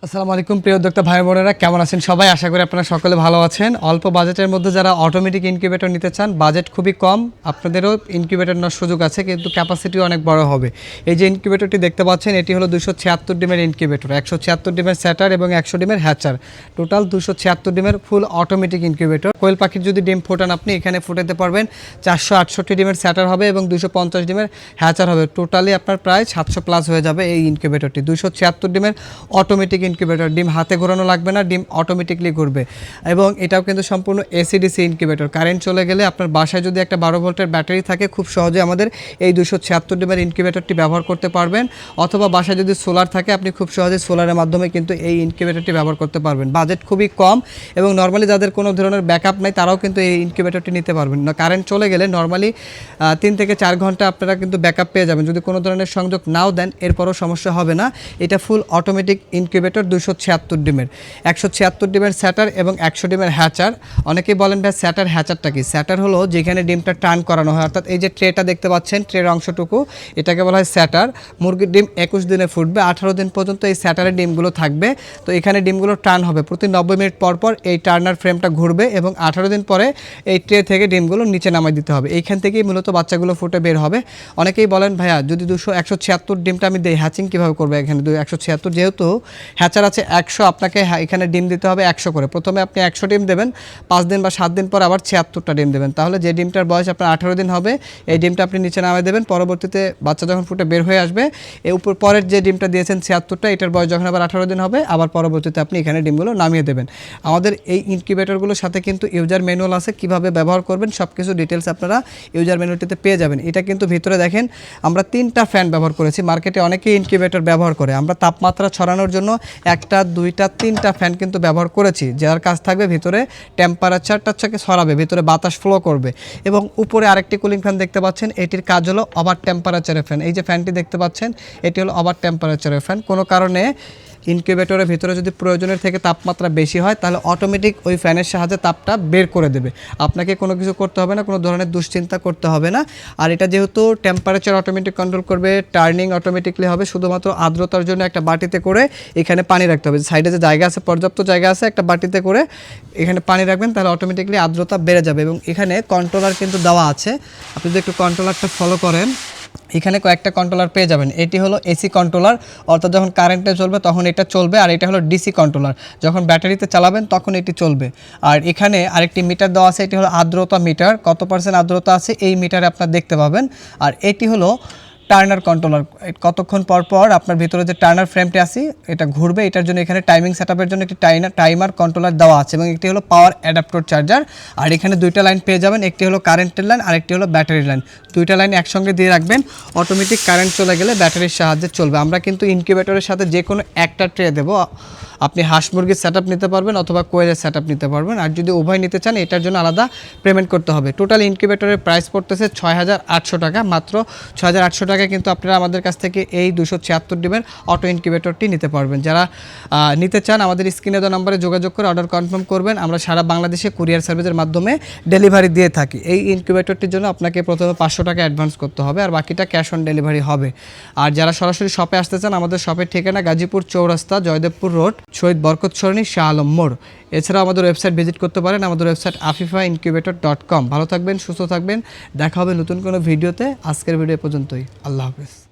আসসালামু আলাইকুম প্রিয় উদ্যোক্তা ভাই বোনেরা, কেমন আছেন সবাই? আশা করি আপনারা সকলে ভালো আছেন। অল্প বাজেটের মধ্যে যারা অটোমেটিক ইনকিউবেটর নিতে চান, বাজেট খুবই কম, আপনাদেরও ইনকিউবেটর নেওয়ার সুযোগ আছে, কিন্তু ক্যাপাসিটিও অনেক বড় হবে। এই যে ইনকিউবেটরটি দেখতে পাচ্ছেন, এটি হলো 276 ডিমের ইনকিউবেটর, 176 ডিমের স্যাটার এবং 100 ডিমের হ্যাচার, টোটাল 276 ডিমের ফুল অটোমেটিক ইনকিউবেটর। কোয়েল পাখির যদি ডিম ফোটান আপনি, এখানে ফুটাতে পারবেন। 468 ডিমের স্যাটার হবে এবং 250 ডিমের হ্যাচার হবে। টোটালি আপনার প্রায় 700 প্লাস হয়ে যাবে এই ইনকিউবেটরটি। 276 ডিমের অটোমেটিক ইনকিউবেটর, ডিম হাতে ঘোরানো লাগবে না, ডিম অটোমেটিকলি ঘুরবে। এবং এটাও কিন্তু সম্পূর্ণ এসিডিসি ইনকিউবেটর। কারেন্ট চলে গেলে আপনার বাসায় যদি একটা 12 ভোল্টের ব্যাটারি থাকে, খুব সহজে আমাদের এই 276 ডিমের ইনকিউবেটরটি ব্যবহার করতে পারবেন। অথবা বাসায় যদি সোলার থাকে, আপনি খুব সহজে সোলারের মাধ্যমে কিন্তু এই ইনকিউবেটরটি ব্যবহার করতে পারবেন। বাজেট খুবই কম এবং নর্মালি যাদের কোনো ধরনের ব্যাকআপ নাই, তারাও কিন্তু এই ইনকিউবেটরটি নিতে পারবেন না। কারেন্ট চলে গেলে নর্মালি 3 থেকে 4 ঘন্টা আপনারা কিন্তু ব্যাকআপ পেয়ে যাবেন। যদি কোনো ধরনের সংযোগ নাও দেন, এরপরও সমস্যা হবে না। এটা ফুল অটোমেটিক ইনকিউবেটর, 276 ডিমের, 176 ডিমের স্যাটার এবং 100 ডিমের হ্যাচার। অনেকেই বলেন ভাই স্যাটার হ্যাচারটা কি? স্যাটার হলো যেখানে ডিমটা টার্ন করানো হয়, অর্থাৎ এই যে ট্রেটা দেখতে পাচ্ছেন, ট্রের অংশটুকু, এটাকে বলা হয় স্যাটার। মুরগির ডিম 21 দিনে ফুটবে, 18 দিন পর্যন্ত এই স্যাটারের ডিমগুলো থাকবে। তো এখানে ডিমগুলো টার্ন হবে, প্রতি 90 মিনিট পর পর এই টার্নার ফ্রেমটা ঘুরবে এবং 18 দিন পরে এই ট্রে থেকে ডিমগুলো নিচে নামাই দিতে হবে। এইখান থেকেই মূলত বাচ্চাগুলো ফুটে বের হবে। অনেকেই বলেন ভাইয়া যদি 176 ডিমটা আমি দেই, হ্যাচিং কীভাবে করবে? এখানে 176 যেহেতু হ্যাচার আছে 100, আপনাকে এখানে ডিম দিতে হবে 100 করে। প্রথমে আপনি 100 ডিম দেবেন, 5 দিন বা 7 দিন পর আবার 76টা ডিম দেবেন। তাহলে যে ডিমটার বয়স আপনার 18 দিন হবে, এই ডিমটা আপনি নিচে নামিয়ে দেবেন। পরবর্তীতে বাচ্চা যখন ফুটে বের হয়ে আসবে, এই উপর পরের যে ডিমটা দিয়েছেন 76টা, এটার বয়স যখন আবার 18 দিন হবে, আবার পরবর্তীতে আপনি এখানে ডিমগুলো নামিয়ে দেবেন। আমাদের এই ইনকিউবেটরগুলোর সাথে কিন্তু ইউজার ম্যানুয়াল আছে, কিভাবে ব্যবহার করবেন সব কিছু ডিটেলস আপনারা ইউজার ম্যানুয়ালটিতে পেয়ে যাবেন। এটা কিন্তু ভিতরে দেখেন আমরা 3টা ফ্যান ব্যবহার করেছি। মার্কেটে অনেকেই ইনকিউবেটর ব্যবহার করে, আমরা তাপমাত্রা ছড়ানোর জন্য 1টা 2টা 3টা ফ্যান কিন্তু ব্যবহার করেছি, যার কাজ থাকবে ভিতরে টেম্পারেচারটাকে ছড়াবে, ভিতরে বাতাস ফ্লো করবে। এবং উপরে আরেকটি কুলিং ফ্যান দেখতে পাচ্ছেন, এটির কাজ হলো ওভার টেম্পারেচারের ফ্যান। এই যে ফ্যানটি দেখতে পাচ্ছেন, এটি হলো ওভার টেম্পারেচারের ফ্যান। কোনো কারণে ইনকিউবেটরের ভিতরে যদি প্রয়োজনের থেকে তাপমাত্রা বেশি হয়, তাহলে অটোমেটিক ওই ফ্যানের সাহায্যে তাপটা বের করে দেবে। আপনাকে কোনো কিছু করতে হবে না, কোনো ধরনের দুশ্চিন্তা করতে হবে না। আর এটা যেহেতু টেম্পারেচার অটোমেটিক কন্ট্রোল করবে, টার্নিং অটোমেটিকলি হবে, শুধুমাত্র আর্দ্রতার জন্য একটা বাটিতে করে এখানে পানি রাখতে হবে। সাইডে যে জায়গা আছে, পর্যাপ্ত জায়গা আছে, একটা বাটিতে করে এখানে পানি রাখবেন, তাহলে অটোমেটিকলি আর্দ্রতা বেড়ে যাবে। এবং এখানে কন্ট্রোলার কিন্তু দেওয়া আছে, আপনি যদি একটু কন্ট্রোলারটা ফলো করেন, এখানে কয়েকটা কন্ট্রোলার পেয়ে যাবেন। এটি হলো এসি কন্ট্রোলার, অর্থাৎ যখন কারেন্টে চলবে তখন এটা চলবে। আর এটা হলো ডিসি কন্ট্রোলার, যখন ব্যাটারিতে চালাবেন তখন এটি চলবে। আর এখানে আরেকটি মিটার দেওয়া আছে, এটি হলো আর্দ্রতা মিটার, কত পার্সেন্ট আর্দ্রতা আছে এই মিটারে আপনারা দেখতে পাবেন। আর এটি হলো টার্নার কন্ট্রোলার, কতক্ষণ পর পর আপনার ভিতরে যে টার্নার ফ্রেমটি আছে এটা ঘুরবে, এটার জন্য এখানে টাইমিং সেটআপের জন্য একটি টাইমার কন্ট্রোলার দেওয়া আছে। এবং একটি হলো পাওয়ার অ্যাডাপ্টার চার্জার। আর এখানে 2টা লাইন পেয়ে যাবেন, একটি হলো কারেন্টের লাইন আর একটি হলো ব্যাটারির লাইন। 2টা লাইন একসঙ্গে দিয়ে রাখবেন, অটোমেটিক কারেন্ট চলে গেলে ব্যাটারির সাহায্যে চলবে। আমরা কিন্তু ইনকিউবেটরের সাথে যে কোনো একটা ট্রে দেবো, আপনি হাঁস মুরগির সেটআপ নিতে পারবেন অথবা কোয়েলের সেটআপ নিতে পারবেন। আর যদি উভয় নিতে চান, এটার জন্য আলাদা পেমেন্ট করতে হবে। টোটাল ইনকিউবেটরের প্রাইস পড়তেছে 6800 টাকা, মাত্র 6800 টাকায় কিন্তু আপনারা আমাদের কাছ থেকে এই 276 ডিমের অটো ইনকিউবেটরটি নিতে পারবেন। যারা নিতে চান, আমাদের স্ক্রিনে দেওয়া নম্বরে যোগাযোগ করে অর্ডার কনফার্ম করবেন। আমরা সারা বাংলাদেশে কুরিয়ার সার্ভিসের মাধ্যমে ডেলিভারি দিয়ে থাকি। এই ইনকিউবেটরটির জন্য আপনাকে প্রথমে 500 টাকা অ্যাডভান্স করতে হবে, আর বাকিটা ক্যাশ অন ডেলিভারি হবে। আর যারা সরাসরি শপে আসতে চান, আমাদের শপের ঠিকানা গাজীপুর চৌরাস্তা, জয়দেবপুর রোড, শহীদ বরকত সরণি, শাহ আলম মোড়। এছাড়াও আমাদের ওয়েবসাইট ভিজিট করতে পারেন, আমাদের ওয়েবসাইট afifaincubator.com। ভালো থাকবেন, সুস্থ থাকবেন, দেখা হবে নতুন কোনো ভিডিওতে। আজকের ভিডিও পর্যন্তই, আল্লাহ হাফেজ।